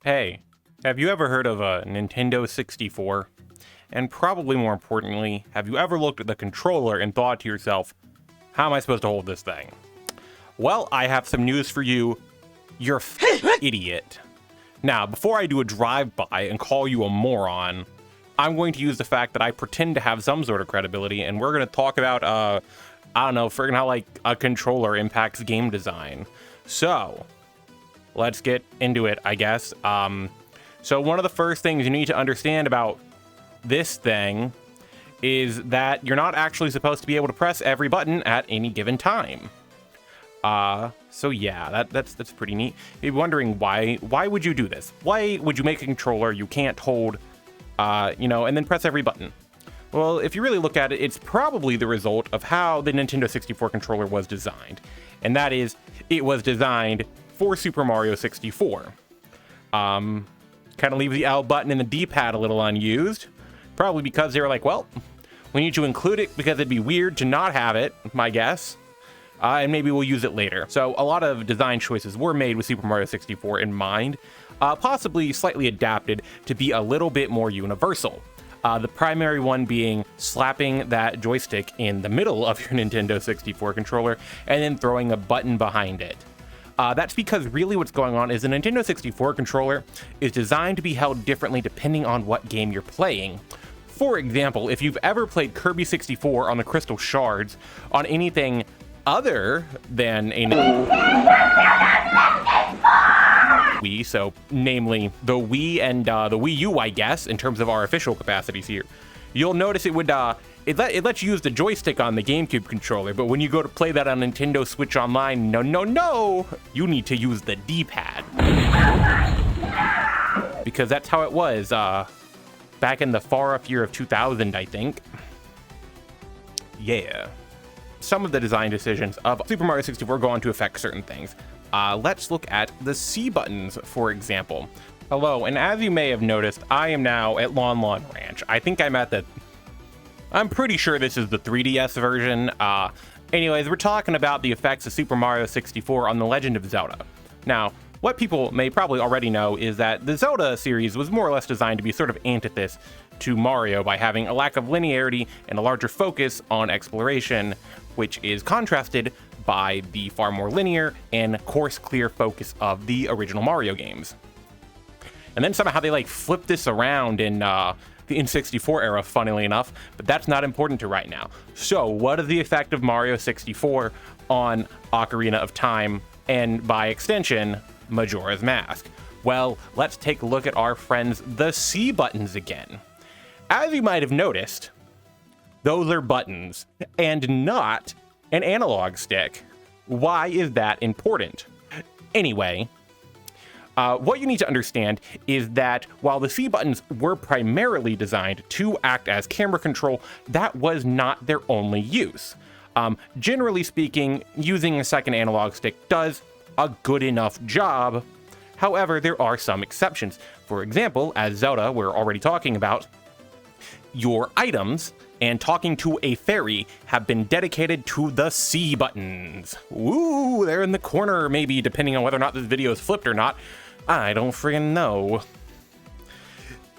Hey, have you ever heard of a Nintendo 64? And probably more importantly, have you ever looked at the controller and thought to yourself, how am I supposed to hold this thing? Well, I have some news for you. You're idiot. Now, before I do a drive-by and call you a moron, I'm going to use the fact that I pretend to have some sort of credibility, and we're going to talk about, I don't know, friggin' how, like, a controller impacts game design. So, let's get into it, I guess. So one of the first things you need to understand about this thing is that you're not actually supposed to be able to press every button at any given time. So yeah, that's pretty neat. You're wondering why would you do this? Why would you make a controller you can't hold, and then press every button? Well, if you really look at it, it's probably the result of how the Nintendo 64 controller was designed. And that is, it was designed for Super Mario 64. Kind of leave the L button and the D-pad a little unused. Probably because they were like, well, we need to include it because it'd be weird to not have it, my guess. And maybe we'll use it later. So a lot of design choices were made with Super Mario 64 in mind, possibly slightly adapted to be a little bit more universal. The primary one being slapping that joystick in the middle of your Nintendo 64 controller and then throwing a button behind it. That's because really what's going on is the Nintendo 64 controller is designed to be held differently depending on what game you're playing. For example, if you've ever played Kirby 64 on the Crystal Shards on anything other than a Wii, so namely the Wii and the Wii U, I guess, in terms of our official capacities here, you'll notice it would it lets you use the joystick on the GameCube controller, but when you go to play that on Nintendo Switch Online, no, you need to use the D-pad. Because that's how it was back in the far-off year of 2000, I think. Yeah. Some of the design decisions of Super Mario 64 go on to affect certain things. Let's look at the C buttons, for example. Hello, and as you may have noticed, I am now at Lon Lon Ranch. I'm pretty sure this is the 3DS version. Anyways, we're talking about the effects of Super Mario 64 on The Legend of Zelda. Now, what people may probably already know is that the Zelda series was more or less designed to be sort of antithesis to Mario by having a lack of linearity and a larger focus on exploration, which is contrasted by the far more linear and course clear focus of the original Mario games. And then somehow they flip this around in the N64 era, funnily enough, but that's not important to right now. So what is the effect of Mario 64 on Ocarina of Time and, by extension, Majora's Mask? Well, let's take a look at our friends, the C buttons again. As you might have noticed, those are buttons and not an analog stick. Why is that important? Anyway, what you need to understand is that while the C buttons were primarily designed to act as camera control, that was not their only use. Generally speaking, using a second analog stick does a good enough job. However, there are some exceptions. For example, as Zelda we're already talking about, your items and talking to a fairy have been dedicated to the C buttons. Ooh, they're in the corner, maybe, depending on whether or not this video is flipped or not. I don't friggin' know.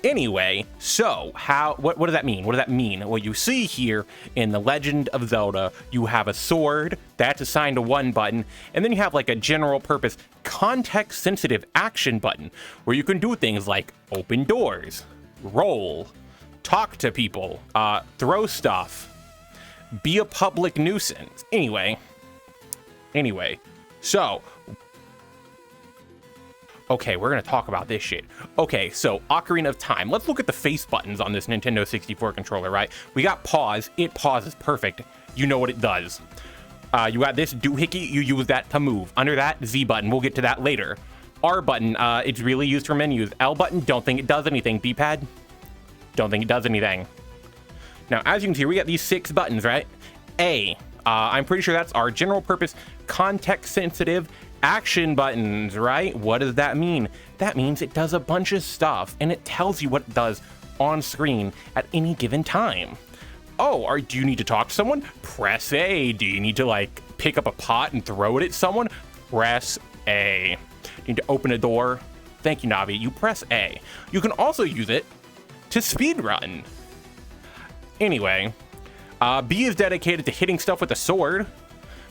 Anyway, so what does that mean? What does that mean? Well, you see here in The Legend of Zelda, you have a sword that's assigned to one button, and then you have a general purpose context sensitive action button where you can do things like open doors, roll, talk to people, throw stuff, be a public nuisance. Anyway, so okay, we're gonna talk about this shit. Okay, so Ocarina of Time. Let's look at the face buttons on this Nintendo 64 controller, right? We got pause. It pauses perfect. You know what it does. You got this doohickey. You use that to move. Under that, Z button. We'll get to that later. R button. It's really used for menus. L button. Don't think it does anything. D-pad. Don't think it does anything. Now, as you can see, we got these 6 buttons, right? A. I'm pretty sure that's our general purpose context sensitive action buttons, right? What does that mean? That means it does a bunch of stuff and it tells you what it does on screen at any given time. Oh, do you need to talk to someone? Press A. Do you need to pick up a pot and throw it at someone? Press A. You need to open a door? Thank you, Navi. You press A. You can also use it to speedrun. Anyway, B is dedicated to hitting stuff with a sword.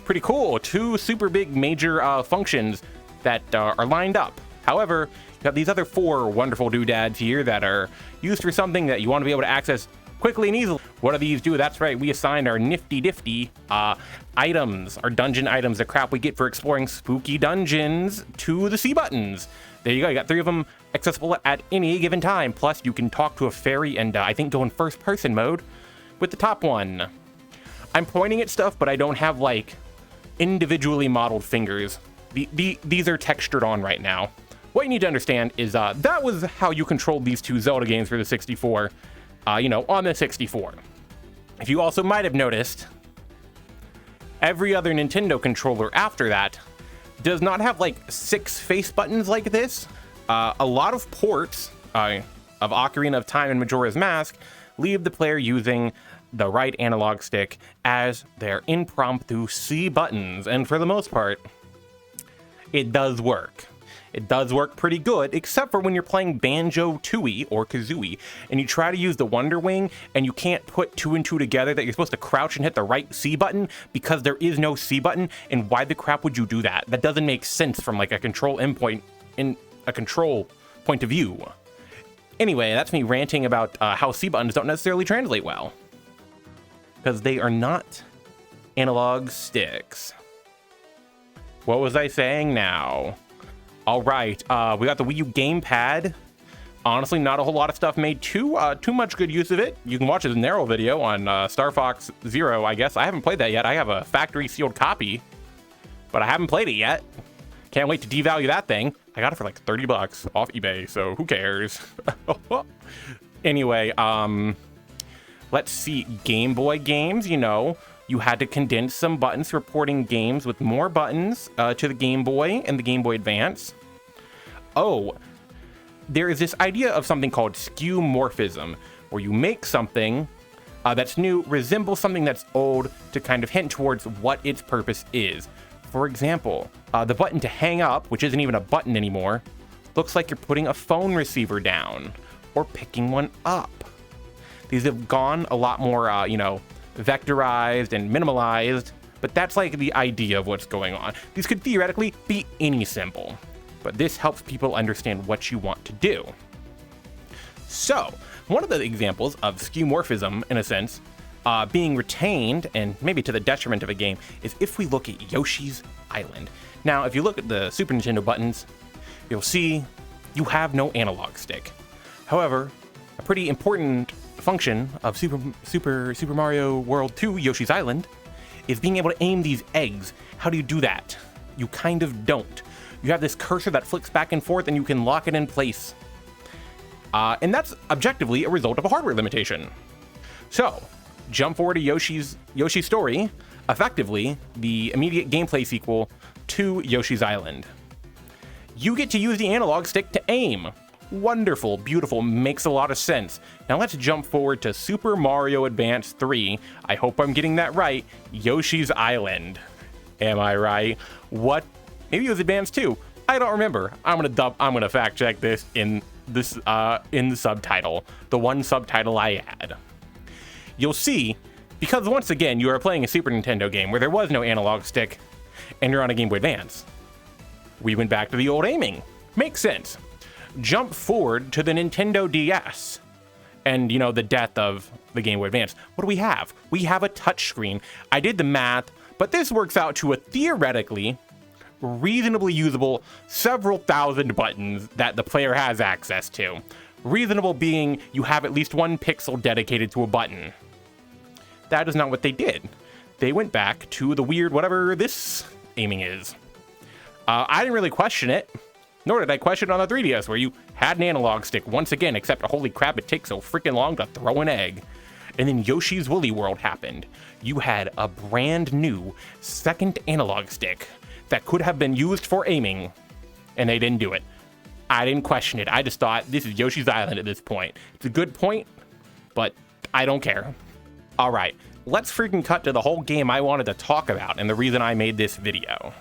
Pretty cool. 2 super big major functions that are lined up. However, you have these other 4 wonderful doodads here that are used for something that you want to be able to access quickly and easily. What do these do? That's right, we assigned our nifty items, our dungeon items, the crap we get for exploring spooky dungeons, to the C buttons. There you go, you got 3 of them accessible at any given time. Plus, you can talk to a fairy and I think go in first person mode with the top one. I'm pointing at stuff, but I don't have like individually modeled fingers. These are textured on right now. What you need to understand is that was how you controlled these 2 Zelda games for the 64, you know, on the 64. If you also might have noticed, every other Nintendo controller after that does not have like 6 face buttons like this. A lot of ports of Ocarina of Time and Majora's Mask leave the player using the right analog stick as their impromptu C buttons, and for the most part, it does work. It does work pretty good, except for when you're playing Banjo-Tooie or Kazooie, and you try to use the Wonder Wing, and you can't put 2 and 2 together that you're supposed to crouch and hit the right C button because there is no C button, and why the crap would you do that? That doesn't make sense from like a control point of view. Anyway, that's me ranting about how C buttons don't necessarily translate well, because they are not analog sticks. What was I saying now? All right, we got the Wii U gamepad. Honestly, not a whole lot of stuff made too much good use of it. You can watch his narrow video on Star Fox Zero, I guess. I haven't played that yet. I have a factory sealed copy, but I haven't played it yet. Can't wait to devalue that thing. I got it for like 30 bucks off eBay, so who cares? Anyway, let's see. Game Boy games, you know, you had to condense some buttons for porting games with more buttons to the Game Boy and the Game Boy Advance. Oh, there is this idea of something called skeuomorphism, where you make something that's new resemble something that's old to kind of hint towards what its purpose is. For example, the button to hang up, which isn't even a button anymore, looks like you're putting a phone receiver down or picking one up. These have gone a lot more, you know, vectorized and minimalized, but that's like the idea of what's going on. These could theoretically be any symbol, but this helps people understand what you want to do. So, one of the examples of skeuomorphism, in a sense, being retained, and maybe to the detriment of a game, is if we look at Yoshi's Island. Now, if you look at the Super Nintendo buttons, you'll see you have no analog stick. However, a pretty important function of Super Mario World 2 Yoshi's Island is being able to aim these eggs. How do you do that? You kind of don't. You have this cursor that flicks back and forth and you can lock it in place. And that's objectively a result of a hardware limitation. So, jump forward to Yoshi's Story, effectively the immediate gameplay sequel to Yoshi's Island. You get to use the analog stick to aim. Wonderful, beautiful, makes a lot of sense. Now let's jump forward to Super Mario Advance 3. I hope I'm getting that right. Yoshi's Island. Am I right? What? Maybe it was Advance 2. I don't remember. I'm gonna fact check this in the subtitle. The one subtitle I add. You'll see, because once again, you are playing a Super Nintendo game where there was no analog stick, and you're on a Game Boy Advance. We went back to the old aiming. Makes sense. Jump forward to the Nintendo DS, and you know, the death of the Game Boy Advance. What do we have? We have a touchscreen. I did the math, but this works out to a theoretically reasonably usable several thousand buttons that the player has access to. Reasonable being you have at least one pixel dedicated to a button. That is not what they did. They went back to the weird whatever this aiming is. I didn't really question it, nor did I question it on the 3DS, where you had an analog stick once again, except holy crap, it takes so freaking long to throw an egg. And then Yoshi's Woolly World happened. You had a brand new second analog stick that could have been used for aiming, and they didn't do it. I didn't question it. I just thought, this is Yoshi's Island at this point. It's a good point, but I don't care. All right, let's freaking cut to the whole game I wanted to talk about and the reason I made this video.